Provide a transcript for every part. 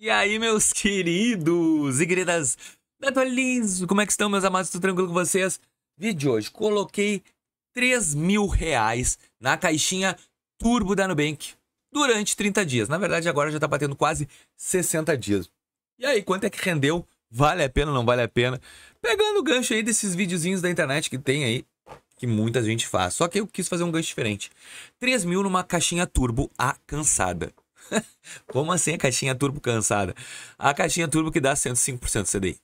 E aí, meus queridos e queridas da Atualizo, como é que estão, meus amados? Tudo tranquilo com vocês? Vídeo de hoje, coloquei R$ 3.000 na caixinha Turbo da Nubank durante 30 dias. Na verdade, agora já tá batendo quase 60 dias. E aí, quanto é que rendeu? Vale a pena ou não vale a pena? Pegando o gancho aí desses videozinhos da internet que tem aí, que muita gente faz. Só que eu quis fazer um gancho diferente. 3.000 numa caixinha Turbo A cansada. Como assim a caixinha turbo cansada? A caixinha turbo que dá 105% CDI.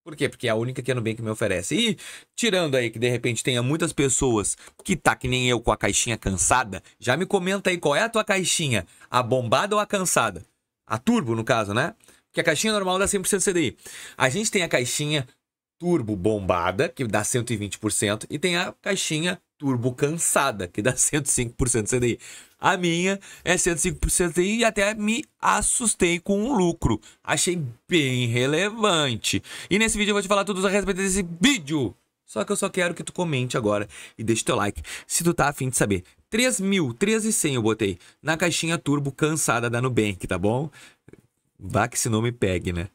Por quê? Porque é a única que a Nubank me oferece. E tirando aí que de repente tenha muitas pessoas que tá que nem eu com a caixinha cansada, já me comenta aí qual é a tua caixinha, a bombada ou a cansada? A turbo, no caso, né? Porque a caixinha normal dá 100% CDI. A gente tem a caixinha turbo bombada, que dá 120%, e tem a caixinha turbo cansada, que dá 105% CDI. A minha é 105% CDI e até me assustei com o lucro. Achei bem relevante. E nesse vídeo eu vou te falar tudo a respeito desse vídeo. Só que eu só quero que tu comente agora e deixe teu like se tu tá afim de saber. 3.000, 13.100 eu botei na caixinha turbo cansada da Nubank, tá bom? Vá que esse nome pegue, né?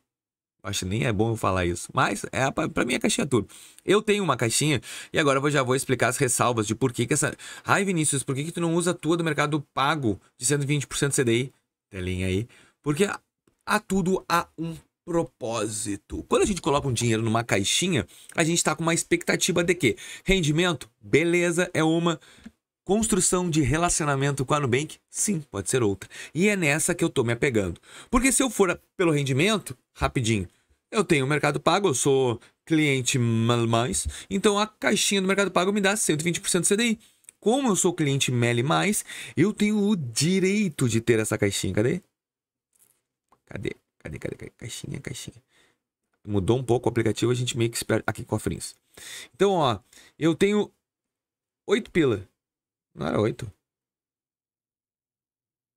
Acho que nem é bom eu falar isso, mas é pra mim é caixinha turbo. Eu tenho uma caixinha e agora eu já vou explicar as ressalvas de por que essa... Ai, Vinícius, por que tu não usa a tua do Mercado Pago de 120% CDI? Telinha aí. Porque a tudo há um propósito. Quando a gente coloca um dinheiro numa caixinha, a gente tá com uma expectativa de quê? Rendimento? Beleza, é uma. Construção de relacionamento com a Nubank? Sim, pode ser outra. E é nessa que eu tô me apegando. Porque se eu for pelo rendimento, rapidinho, eu tenho o Mercado Pago, eu sou cliente mais, então a caixinha do Mercado Pago me dá 120% CDI. Como eu sou cliente Meli mais, eu tenho o direito de ter essa caixinha. Cadê? Cadê? Caixinha. Mudou um pouco o aplicativo, a gente meio que espera aqui cofrinhos. Então, ó, eu tenho 8 pila. Não era 8?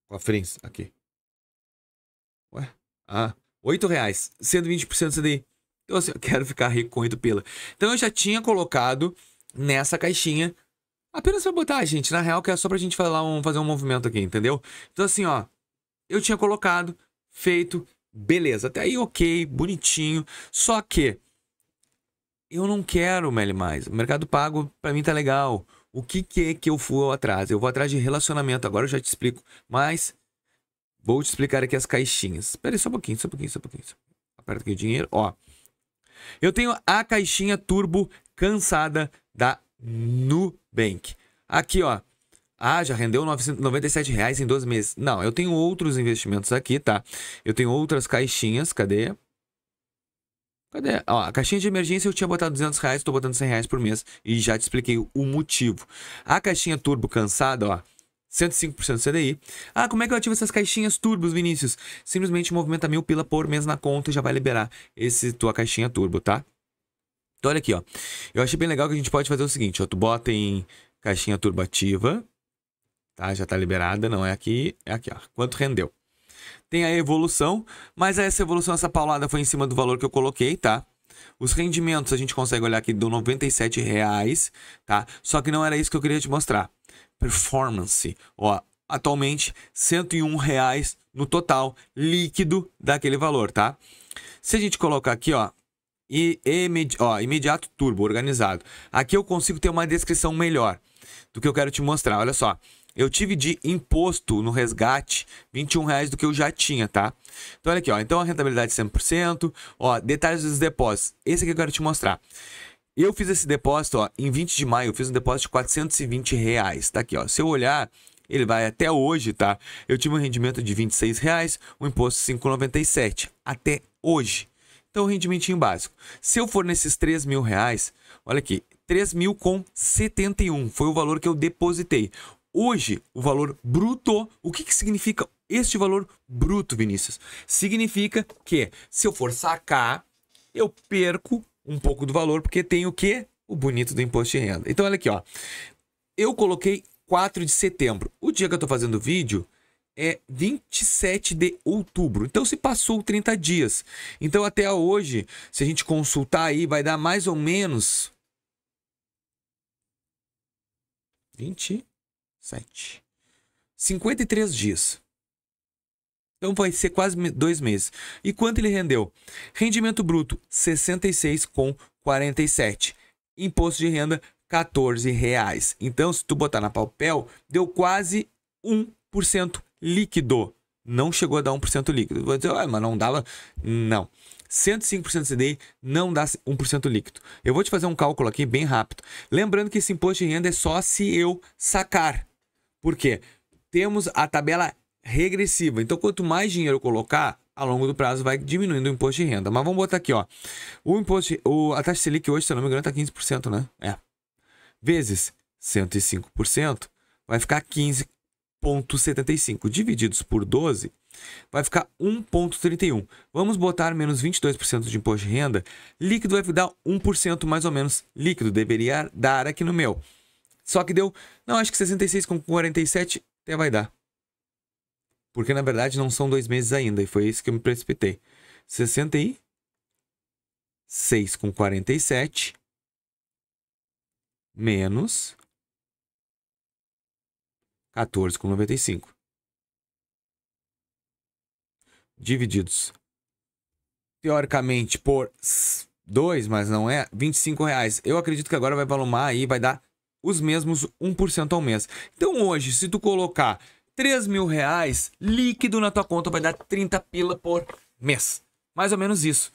Cofrinhos, aqui. Ué? Ah, R$ 8, 120% CDI. Então, assim, eu quero ficar rico com 8 pila. Então, eu já tinha colocado nessa caixinha, apenas pra botar, gente, na real, que é só pra gente fazer um movimento aqui, entendeu? Então, assim, ó, eu tinha colocado, feito, beleza. Até aí, ok, bonitinho. Só que eu não quero Meli mais. O Mercado Pago, pra mim, tá legal. O que é que eu vou atrás? Eu vou atrás de relacionamento. Agora eu já te explico. Mas vou te explicar aqui as caixinhas. Espera aí só um pouquinho. Aperta aqui o dinheiro. Ó, eu tenho a caixinha turbo cansada da Nubank. Aqui, ó. Ah, já rendeu R$ 997 em 12 meses. Não, eu tenho outros investimentos aqui, tá? Eu tenho outras caixinhas. Cadê? Ó, a caixinha de emergência eu tinha botado R$ 200, tô botando R$ 100 por mês. E já te expliquei o motivo. A caixinha turbo cansada, ó. 105% CDI. Ah, como é que eu ativo essas caixinhas turbos, Vinícius? Simplesmente movimenta 1.000 pila por mês na conta e já vai liberar tua caixinha turbo, tá? Então olha aqui, ó. Eu achei bem legal que a gente pode fazer o seguinte, ó. Tu bota em caixinha turbo ativa, tá? Já tá liberada, não é aqui, é aqui, ó. Quanto rendeu? Tem a evolução, mas essa evolução, essa paulada foi em cima do valor que eu coloquei, tá? Os rendimentos a gente consegue olhar aqui, deu R$ 97, tá? Só que não era isso que eu queria te mostrar. Performance, ó, atualmente R$ 101 no total líquido daquele valor, tá? Se a gente colocar aqui, ó, imediato turbo, organizado. Aqui eu consigo ter uma descrição melhor do que eu quero te mostrar, olha só. Eu tive de imposto no resgate R$ 21 do que eu já tinha, tá? Então, olha aqui, ó. Então, a rentabilidade 100%. Ó, detalhes dos depósitos. Esse aqui eu quero te mostrar. Eu fiz esse depósito, ó, em 20 de maio. Eu fiz um depósito de R$ 420. Tá aqui, ó. Se eu olhar, ele vai até hoje, tá? Eu tive um rendimento de R$ 26, o imposto 5,97. Até hoje. Então, o rendimentinho básico. Se eu for nesses R$ 3.000, olha aqui. 3.071 foi o valor que eu depositei. Hoje, o valor bruto, o que significa este valor bruto, Vinícius? Significa que se eu for sacar, eu perco um pouco do valor, porque tem o quê? O bonito do imposto de renda. Então, olha aqui, ó. Eu coloquei 4 de setembro. O dia que eu tô fazendo o vídeo é 27 de outubro. Então, se passou 30 dias. Então, até hoje, se a gente consultar aí, vai dar mais ou menos 57. 53 dias. Então vai ser quase 2 meses. E quanto ele rendeu? Rendimento bruto, R$ 66,47. Imposto de renda, R$ 14. Então, se tu botar na papel, deu quase 1% líquido. Não chegou a dar 1% líquido. Vou dizer, mas não dava? Não. 105% CDI não dá 1% líquido. Eu vou te fazer um cálculo aqui bem rápido. Lembrando que esse imposto de renda é só se eu sacar. Por quê? Temos a tabela regressiva. Então, quanto mais dinheiro eu colocar, ao longo do prazo vai diminuindo o imposto de renda. Mas vamos botar aqui, ó. A taxa Selic hoje, se eu não me engano, está 15%, né? Vezes 105%, vai ficar 15,75. Divididos por 12, vai ficar 1,31. Vamos botar menos 22% de imposto de renda. Líquido vai dar 1% mais ou menos. Líquido deveria dar aqui no meu. Só que deu, não, acho que 66,47 até vai dar. Porque, na verdade, não são 2 meses ainda. E foi isso que eu me precipitei. 66,47 menos 14,95. Divididos, teoricamente, por 2, mas não é, R$ 25,00. Eu acredito que agora vai valumar aí, vai dar os mesmos 1% ao mês. Então, hoje, se tu colocar R$ 3.000 líquido na tua conta, vai dar 30 pila por mês. Mais ou menos isso.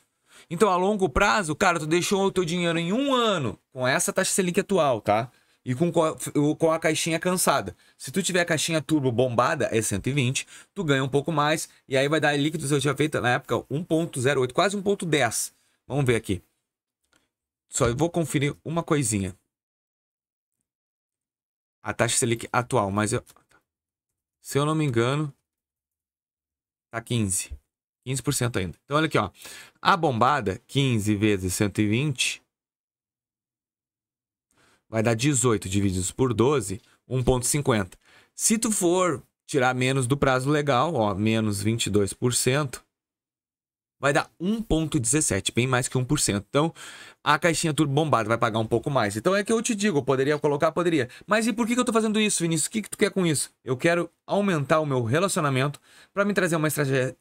Então, a longo prazo, cara, tu deixou o teu dinheiro em 1 ano com essa taxa Selic atual, tá? E com a caixinha cansada. Se tu tiver a caixinha turbo bombada, é 120, tu ganha um pouco mais. E aí vai dar líquido, se eu tinha feito na época, 1,08, quase 1,10. Vamos ver aqui. Só eu vou conferir uma coisinha. A taxa Selic atual, mas se eu não me engano, tá 15% ainda. Então, olha aqui, ó. A bombada, 15 vezes 120, vai dar 18 divididos por 12, 1,50. Se tu for tirar menos do prazo legal, ó, menos 22%, vai dar 1,17, bem mais que 1%. Então, a caixinha turbo bombada vai pagar um pouco mais. Então, é que eu te digo, eu poderia colocar, poderia. Mas e por que eu tô fazendo isso, Vinícius? O que tu quer com isso? Eu quero aumentar o meu relacionamento para me trazer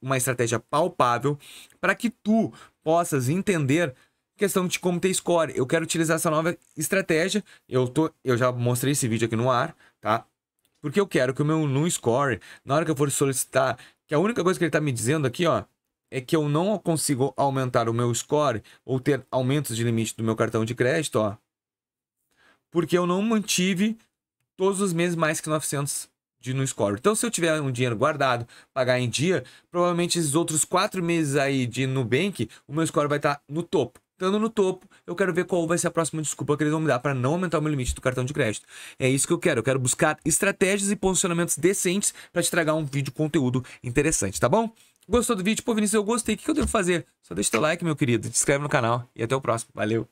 uma estratégia palpável para que tu possas entender questão de como ter score. Eu quero utilizar essa nova estratégia. Eu já mostrei esse vídeo aqui no ar, tá? Porque eu quero que o meu NuScore, na hora que eu for solicitar, que a única coisa que ele tá me dizendo aqui, ó, é que eu não consigo aumentar o meu score ou ter aumentos de limite do meu cartão de crédito, ó, porque eu não mantive todos os meses mais que 900 de NuScore. Então, se eu tiver um dinheiro guardado, pagar em dia, provavelmente esses outros 4 meses aí de Nubank, o meu score vai estar no topo. Estando no topo, eu quero ver qual vai ser a próxima desculpa que eles vão me dar para não aumentar o meu limite do cartão de crédito. É isso que eu quero. Eu quero buscar estratégias e posicionamentos decentes para te tragar um vídeo conteúdo interessante, tá bom? Gostou do vídeo? Pô, Vinícius, eu gostei. O que eu devo fazer? Só deixa teu like, meu querido. Te inscreve no canal e até o próximo. Valeu!